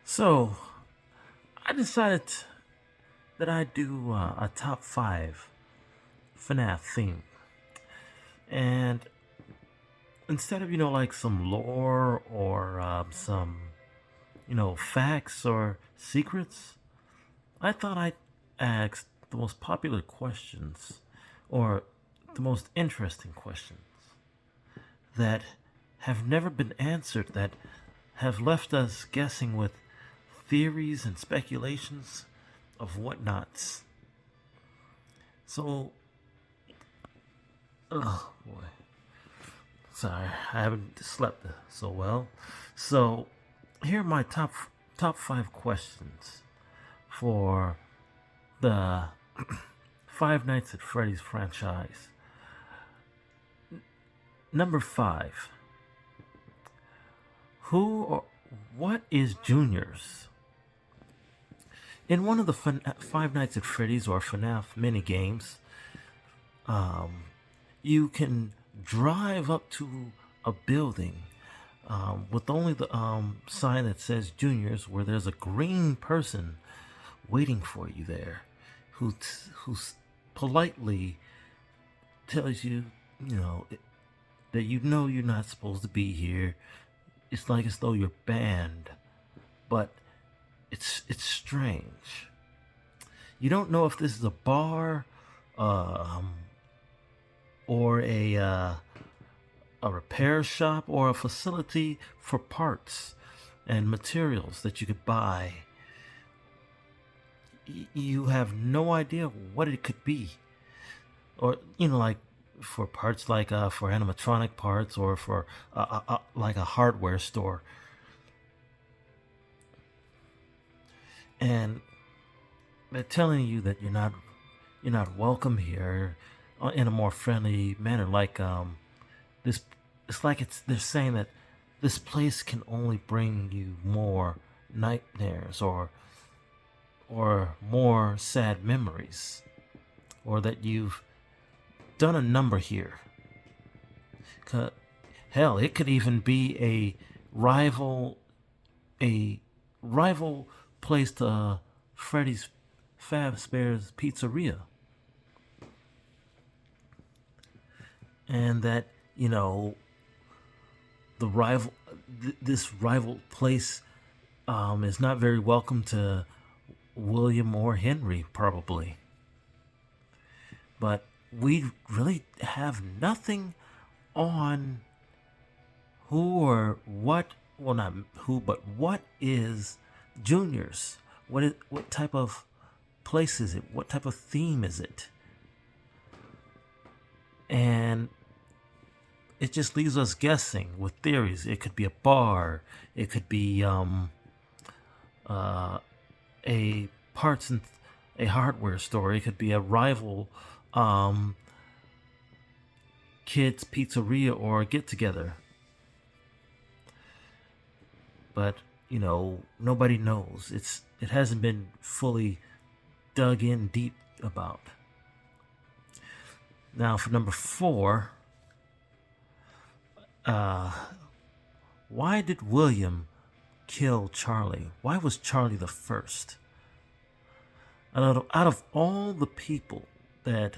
So I decided that I'd do a top five FNAF theme, and instead of like some lore or some facts or secrets, I thought I'd ask the most popular questions or the most interesting questions that have never been answered, that have left us guessing with theories and speculations of whatnots. So, oh boy, sorry, I haven't slept so well. So, here are my top five questions for the Five Nights at Freddy's franchise. Number five, who or what is Juniors? In one of the Five Nights at Freddy's or FNAF mini games, you can drive up to a building with only the sign that says Juniors, where there's a green person waiting for you there, who politely tells you, that you're not supposed to be here. It's like as though you're banned, but it's strange. You don't know if this is a bar, or a repair shop, or a facility for parts and materials that you could buy. You have no idea what it could be, or like for parts, like for animatronic parts, or for like a hardware store. And they're telling you that you're not welcome here in a more friendly manner. Like this, it's like they're saying that this place can only bring you more nightmares or more sad memories, or that you've done a number here. Hell, it could even be a rival place to Freddy's Fazbear's Pizzeria, and that the this rival place is not very welcome to William or Henry, probably. But we really have nothing on who or what. Well, not who, but what is Juniors? What type of place is it? What type of theme is it? And it just leaves us guessing with theories. It could be a bar. It could be a parts and a hardware store. It could be a rival kids pizzeria or get together. But nobody knows. It hasn't been fully dug in deep about. Now for number four, why did William kill Charlie? Why was Charlie the first? Out of all the people that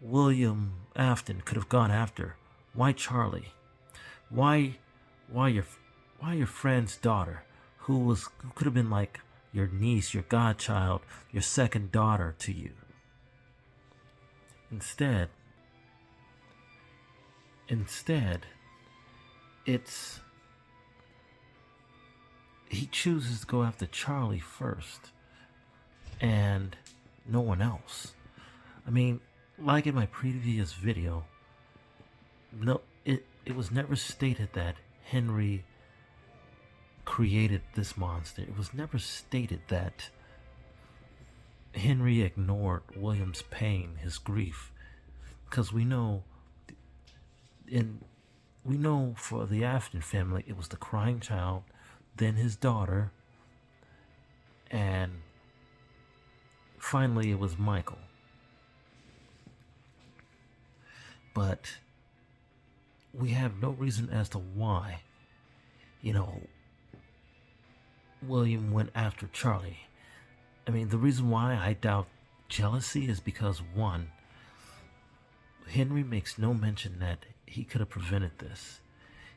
William Afton could have gone after, why Charlie? Why your friend's daughter, who could have been like your niece, your godchild, your second daughter to you? Instead, it's he chooses to go after Charlie first, and no one else. I mean, like in my previous video, no, it was never stated that Henry created this monster. It was never stated that Henry ignored William's pain, his grief, because we know for the Afton family, it was the crying child, then his daughter, and finally it was Michael. But we have no reason as to why William went after Charlie. I mean, the reason why I doubt jealousy is because, one, Henry makes no mention that he could have prevented this.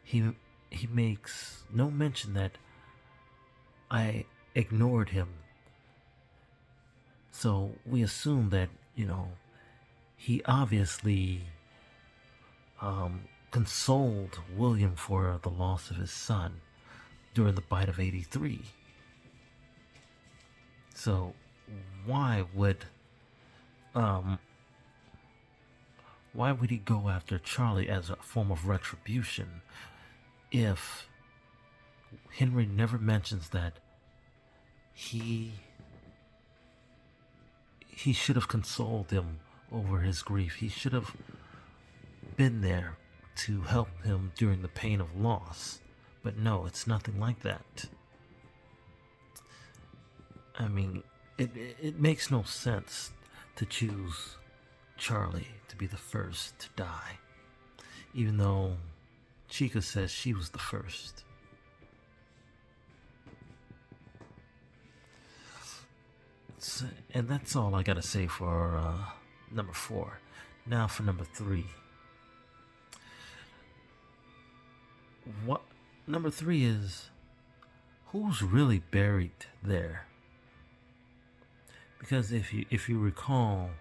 He he makes no mention that I ignored him. So we assume that, he obviously consoled William for the loss of his son during the bite of 83. So why would um, why would he go after Charlie as a form of retribution if Henry never mentions that he he should have consoled him over his grief. He should have been there to help him during the pain of loss. But no, it's nothing like that. I mean, it makes no sense to choose Charlie to be the first to die, even though Chica says she was the first. And that's all I gotta say for number 4. Now for number 3. What number 3 is, who's really buried there? Because if you recall,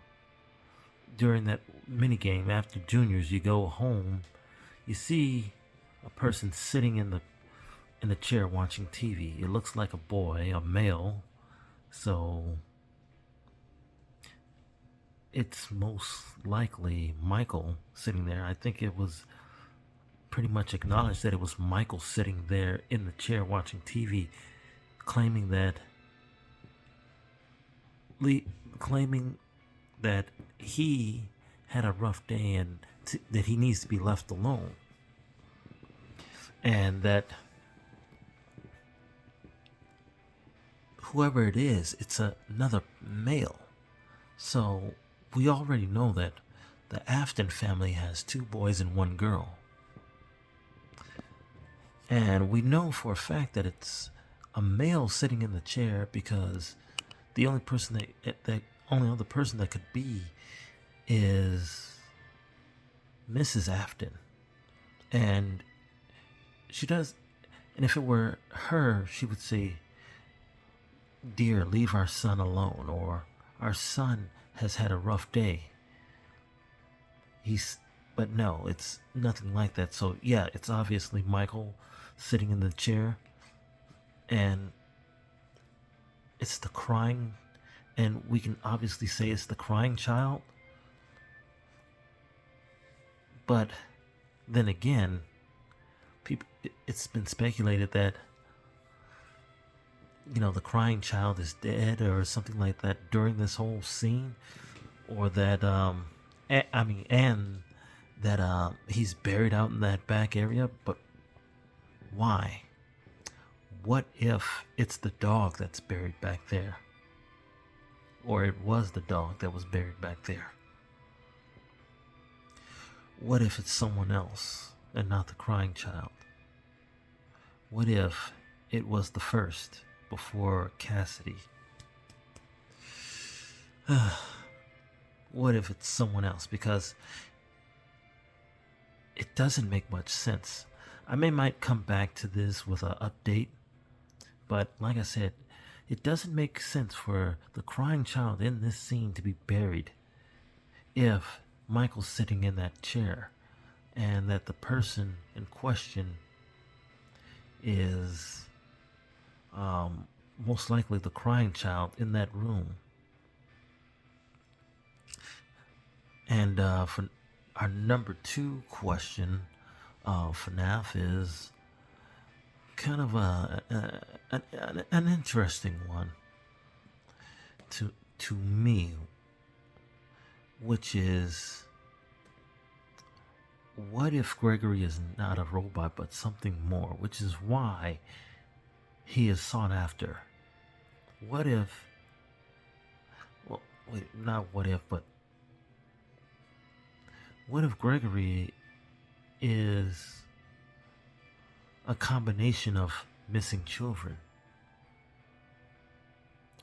during that mini game after juniors, you go home, you see a person sitting in the chair watching TV. It looks like a boy, a male. So it's most likely Michael sitting there. I think it was pretty much acknowledged that it was Michael sitting there in the chair watching TV, claiming that he had a rough day and that he needs to be left alone, and that whoever it is, it's another male. So we already know that the Afton family has 2 boys and 1 girl. And we know for a fact that it's a male sitting in the chair because the only person that only other person that could be is Mrs. Afton. And she does, and if it were her, she would say, "Dear, leave our son alone," or "Our son has had a rough day." But no, it's nothing like that. So yeah, it's obviously Michael sitting in the chair, and it's the crying, and we can obviously say it's the crying child. But then again, it's been speculated that the crying child is dead or something like that during this whole scene, or that and that he's buried out in that back area. But why? What if it's the dog that's buried back there? Or it was the dog that was buried back there? What if it's someone else and not the crying child? What if it was the first before Cassidy? What if it's someone else? Because it doesn't make much sense. I might come back to this with an update, but like I said, it doesn't make sense for the crying child in this scene to be buried if Michael's sitting in that chair, and that the person in question is most likely the crying child in that room. And for our number 2 question, FNAF is kind of an interesting one to me, which is, what if Gregory is not a robot but something more, which is why he is sought after? What if, well, wait, not what if, but what if Gregory is a combination of missing children?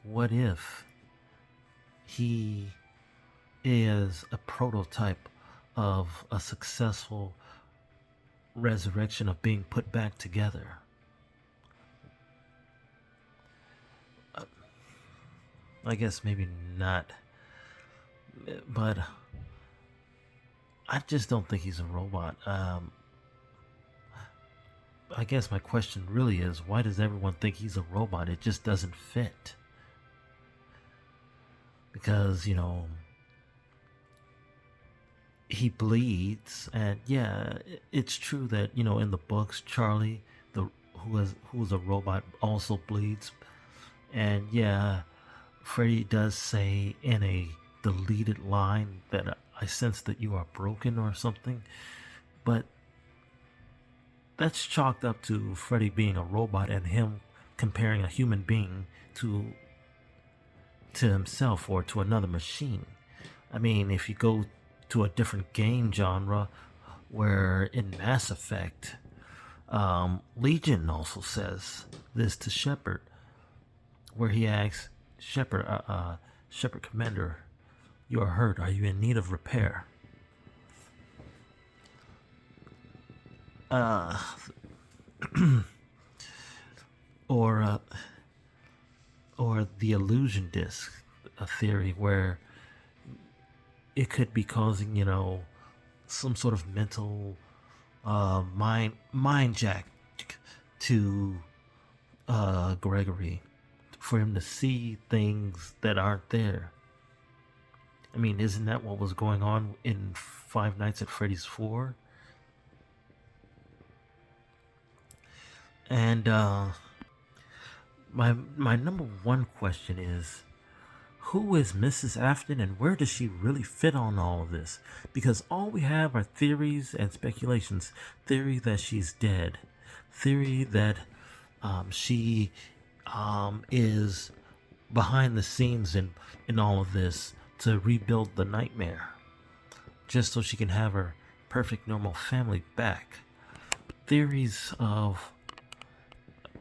what if he is a prototype of a successful resurrection of being put back together? I guess maybe not, but I just don't think he's a robot. I guess my question really is, why does everyone think he's a robot? It just doesn't fit. Because, he bleeds, and yeah, it's true that, in the books, Charlie, who was a robot, also bleeds. And yeah, Freddy does say in a deleted line that I sense that you are broken or something. But that's chalked up to Freddy being a robot and him comparing a human being to himself or to another machine. I mean, if you go to a different game genre, where in Mass Effect, Legion also says this to Shepard, where he asks Shepard, Shepard Commander, you are hurt. Are you in need of repair? Or the illusion disk, a theory where it could be causing, some sort of mental mind jack to Gregory, for him to see things that aren't there. I mean, isn't that what was going on in Five Nights at Freddy's 4? And my number one question is, who is Mrs. Afton and where does she really fit on all of this? Because all we have are theories and speculations. Theory that she's dead. Theory that she is behind the scenes in all of this to rebuild the nightmare, just so she can have her perfect normal family back. Theories of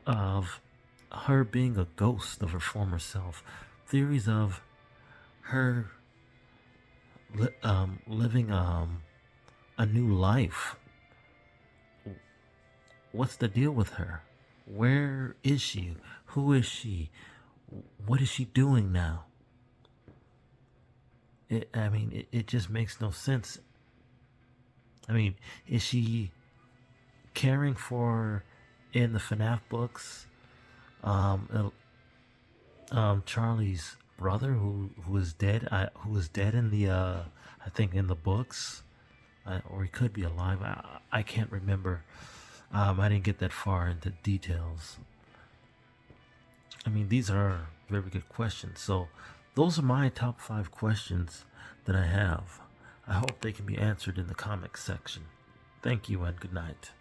her being a ghost of her former self. Theories of her living a new life. What's the deal with her? Where is she? Who is she? What is she doing now? It just makes no sense. I mean, is she caring for, in the FNAF books, Charlie's brother who is dead? Who was dead in the I think in the books, or he could be alive. I can't remember. I didn't get that far into details. I mean, these are very good questions. So those are my top 5 questions that I have. I hope they can be answered in the comments section. Thank you and good night.